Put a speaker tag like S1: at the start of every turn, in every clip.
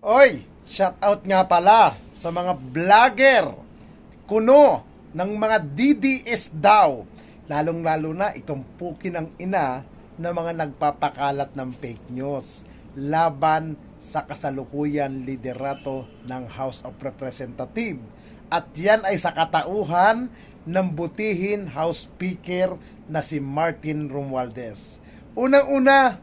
S1: Oy, shout out nga pala sa mga vlogger kuno ng mga DDS daw. Lalong-lalo na itong pukin ng ina na mga nagpapakalat ng fake news laban sa kasalukuyan liderato ng House of Representatives. At yan ay sa katauhan ng butihin House Speaker na si Martin Romualdez. Unang-una,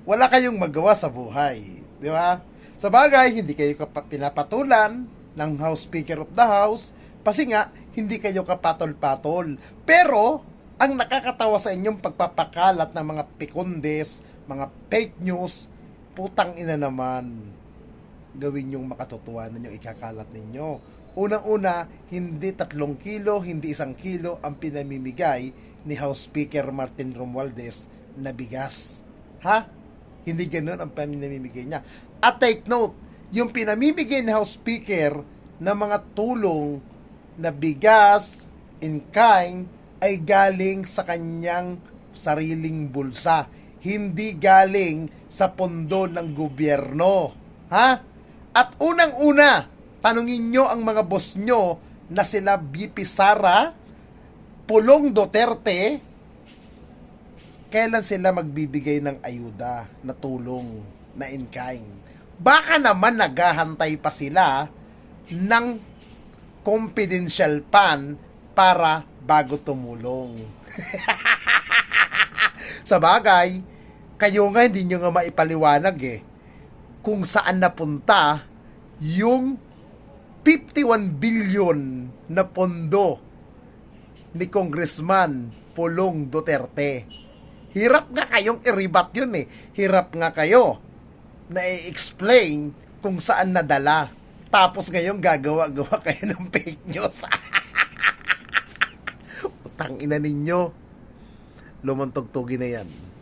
S1: wala kayong magawa sa buhay. Di ba? Sa bagay, hindi kayo pinapatulan ng House Speaker of the House kasi nga, hindi kayo kapatol-patol. Pero, ang nakakatawa sa inyong pagpapakalat ng mga pikundes, mga fake news, putang ina naman, gawin yung makatotohanan yung ikakalat ninyo. Unang-una, hindi 3 kilo, hindi 1 kilo ang pinamimigay ni House Speaker Martin Romualdez na bigas. Ha? Hindi ganoon ang pinamimigay niya. At take note, yung pinamimigay ni House Speaker na mga tulong na bigas in kind ay galing sa kanyang sariling bulsa. Hindi galing sa pondo ng gobyerno. Ha? At unang-una, tanungin nyo ang mga boss nyo na sila VP Sara, Pulong Duterte, kailan sila magbibigay ng ayuda na tulong na in kind. Baka naman naghahantay pa sila ng confidential fund para bago tumulong. Sa bagay, kayo nga hindi nyo nga maipaliwanag kung saan napunta yung 51 billion na pondo ni Congressman Pulong Duterte. Hirap nga kayong i-rebat yun Hirap nga kayo na i-explain kung saan nadala. Tapos ngayon gagawa-gawa kayo ng fake news. Utang ina ninyo. Lumuntog-tugi na yan.